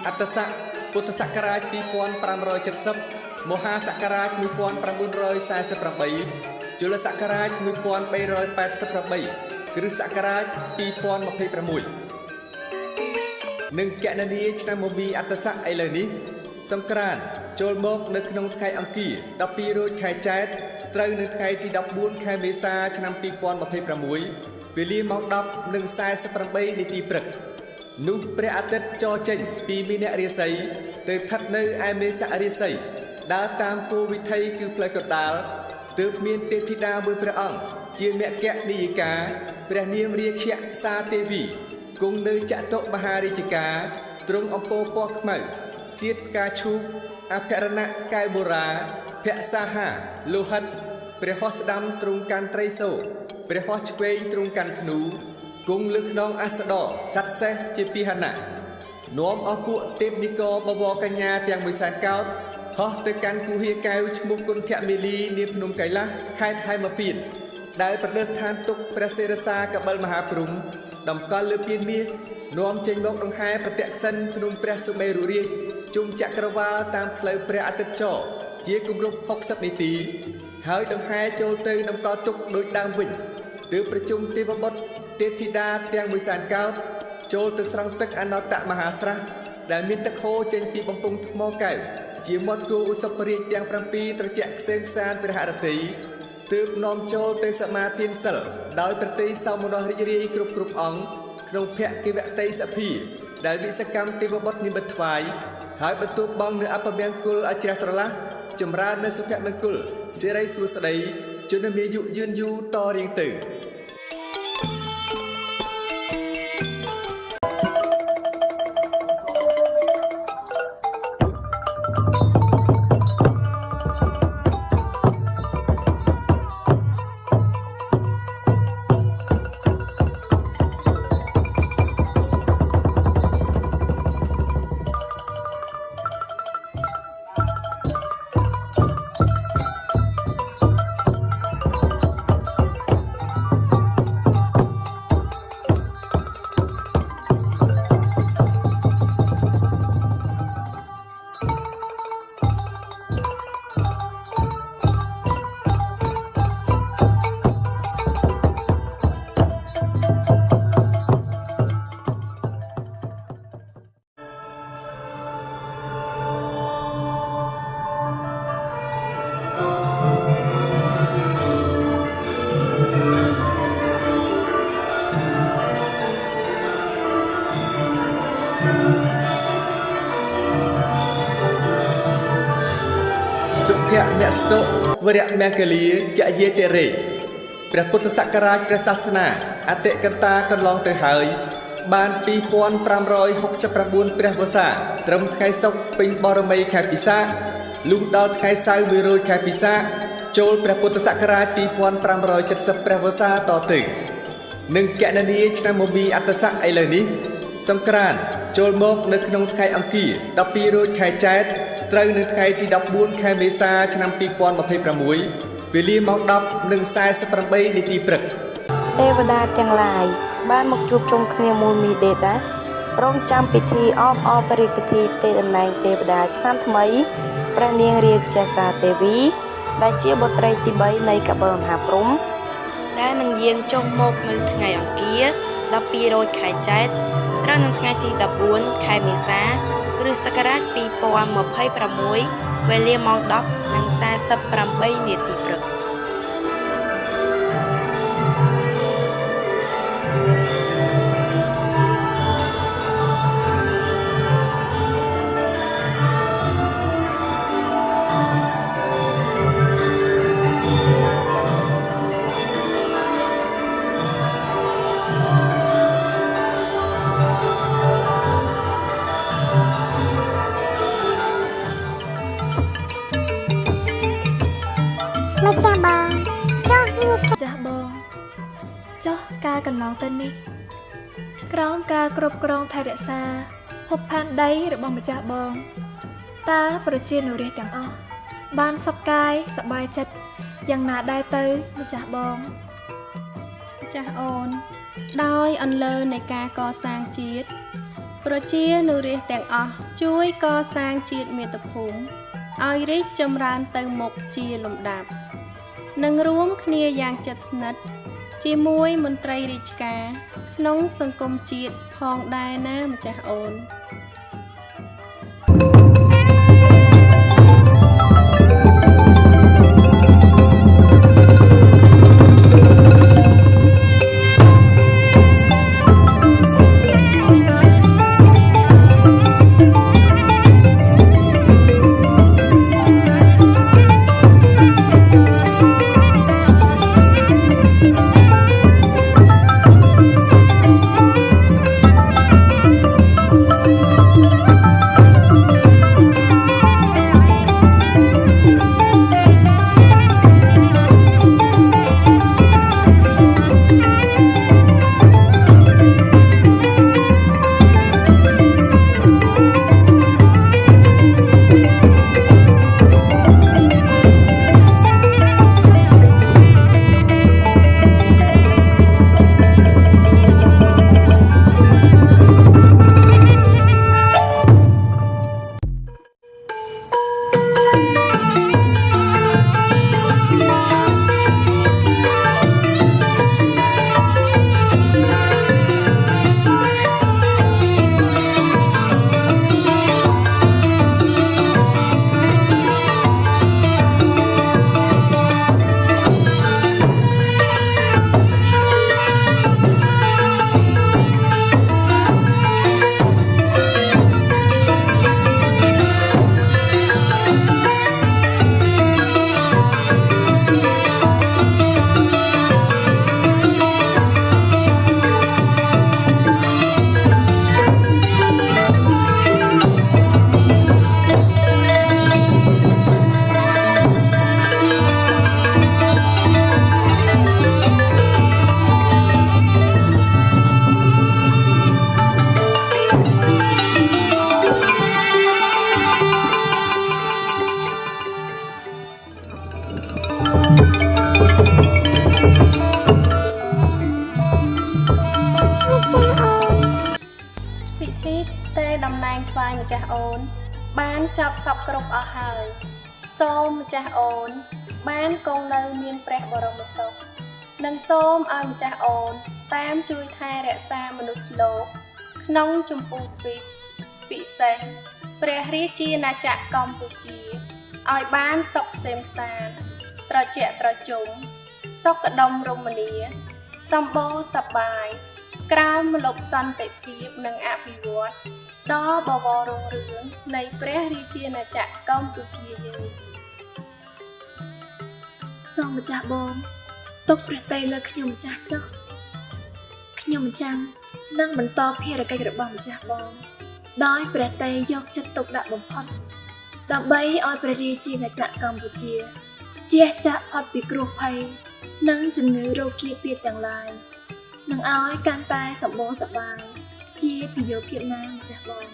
អត្តស័កពុទ្ធសករាជ2570មហាសករាជ1948ជលសករាជ1388គ្រិស្តសករាជ2026និងកណនីឆ្នាំមមីអត្តស័កឥឡូវនេះសង្ក្រាន្តចូលមកនៅក្នុងថ្ងៃអង្គារ12រោចខែចែកត្រូវនៅថ្ងៃទី14ខែមេសាឆ្នាំ2026វេលាម៉ោង 10:48 នាទីព្រឹកនោះព្រះអាទិត្យចរចេញពីមីនរាសីទៅស្ថិតនៅឯមេសរាសីដើរតាមគោលវិថីគឺផ្លូវកណ្ដាលទើបមានទេពធីតាមួយព្រះអង្គជាមគ្គនាយិកាព្រះនាមរាជសាទេវីគង់នៅចតុមហារាជការទ្រង់អំពរពណ៌ខ្មៅសៀតផ្កាឈូកអភរណៈកែវបូរាភក្សាហាលោហិតព្រះហស្តស្ដាំទ្រង់កាន់ត្រីសូព្រះហស្តឆ្វេងទ្រង់កាន់ធ្នូគង់លើខ្នងអស្ដរសត្វសេះជាពាហនៈនាំអស់ពួកទេពនិករបវរកញ្ញាទាំងមួយសែនកោតហោះទៅកាន់គុហាកែវឈ្មោះគុណធមេលីនាភ្នំកៃឡាសខេត្តហេមពាន្តដែលប្រទេសឋានទុកព្រះសិរសាកបិលមហាព្រំតម្កល់លើពានមាសនាំចេញមកដង្ហែប្រតិក្សិណភ្នំព្រះសុមេរុរាជជុំចក្រវាលតាមផ្លូវព្រះអាទិត្យចរជាគម្រប់60នាទីហើយដង្ហែចូលទៅតម្កល់ទុកដូចដើមវិញទើបប្រជុំទេវបុត្រទេពធីតាទាំងមួយសែនកោតចូលទៅស្រង់ទឹកអនត្តមហាស្រះដែលមានទឹកហូរចេញពីបំពង់ថ្មកែវជាមាត់គោឧសភរាជទាំង7ត្រជាក់ខ្សែខ្សានព្រះហឫទ័យទើបនាំចូលទៅសមាទានសិលដោយប្រតិសោមនស្សរីករាយគ្រប់អង្គក្នុងភគិវតីសភាដែលវិសកម្មទេវបុត្រនិមិត្តថ្វាយហើយបន្ទោបបងនៅអពមង្គលអជ្រះស្រឡះចម្រើននៅសុភមង្គលសិរីសួស្តីជនមានអាយុយឺនយូរតរៀងទៅសុភមស្តុវរមង្គលាចយេតិរេព្រះពុទ្ធសករាជព្រះសាសនាអតិកតាកន្លងទៅហើយបាន2569ព្រះវស្សាត្រឹមថ្ងៃសុក្រពេញបរមីខែពិសាខលុះដល់ថ្ងៃសៅរ៍1រោចខែពិសាខចូលព្រះពុទ្ធសករាជ2570ព្រះវស្សាតទៅនិងកណនីឆ្នាំមមីអត្តស័កឥឡូវនេះសង្ក្រាន្តចូលមកនៅក្នុងថ្ងៃអង្គារ12រោចខែចែកត្រូវនៅថ្ងៃទី14ខែមេសាឆ្នាំ2026វេលាម៉ោង 10:48 នាទីព្រឹកទេវតាទាំងឡាយបានមកជួបជុំគ្នាមួយមីដេតារងចាំពិធីអបអរបរិយាពិធីផ្ទេរតំណែងទេវតាឆ្នាំថ្មីព្រះនាងរាជសាទេវីដែលជាបុត្រីទី3នៃកបិលមហាព្រំដែលនឹងយាងចុះមកនៅថ្ងៃអង្គារ12រោចខែចែកត្រូវនៅថ្ងៃទី14ខែមេសាគ្រិស្តសករាជ2026វេលាម៉ោង 10:48 នាទីព្រឹកការកន្លងទៅនេះក្រោមការគ្រប់គ្រងថែរក្សាភពផែនដីរបស់ម្ចាស់បងតើប្រជានុរាស្ត្រទាំងអស់បានសុខកាយសប្បាយចិត្តយ៉ាងណាដែរទៅម្ចាស់បងម្ចាស់អូនដោយអន្លើនៃការកសាងជាតិព ប្រជានុរាស្ត្រទាំងអស់ជួយកសាងជាតិមាតុភូមិឲ្យរីកចម្រើនទៅមុខជាលំដាប់និងរួមគ្នាយ៉ាងជិតស្និទ្ធជាមួយមន្ត្រីរាជការក្នុងសង្គមជាតិផងដែរណាម្ចាស់អូន ពិធីទេតំណែងថ្វាយម្ចាស់អូនបានចប់សពគ្រប់អស់ហើយសូមម្ចាស់អូនបានគង់នៅមានព្រះបរមសុខនិងសូមឲ្យម្ចាស់អូនតាមជួយថែរក្សាមនុស្សលោកក្នុងចម្ពោះពិសេសព្រះរាជាណាចក្រកម្ពុជាឲ្យបានសុខសេមសាន្តត្រជាក់ត្រជុំសុខដុមរមនាសម្បូរសប្បាយក្រោមម្លប់សន្តិភាពនិងអភិវឌ្ឍដល់បវររុងរឿងនៃព្រះរាជាណាចក្រកម្ពុជាយើងសូមម្ចាស់បងទុកព្រះតីលើខ្ញុំម្ចាស់ចុះខ្ញុំចាំនឹងបន្តភារកិច្ចរបស់ម្ចាស់បងដោយព្រះតីយកចិត្តទុកដាក់បំផុតដើម្បីឲ្យព្រះរាជាណាចក្រកម្ពុជាជះចាក់ផុតពីគ្រោះភ័យនិងជំងឺរោគគាពាធទាំងឡាយនឹងឲ្យកាន់តែសម្បូរសប្បាយជាពីយោភាពណាម្ចាស់បង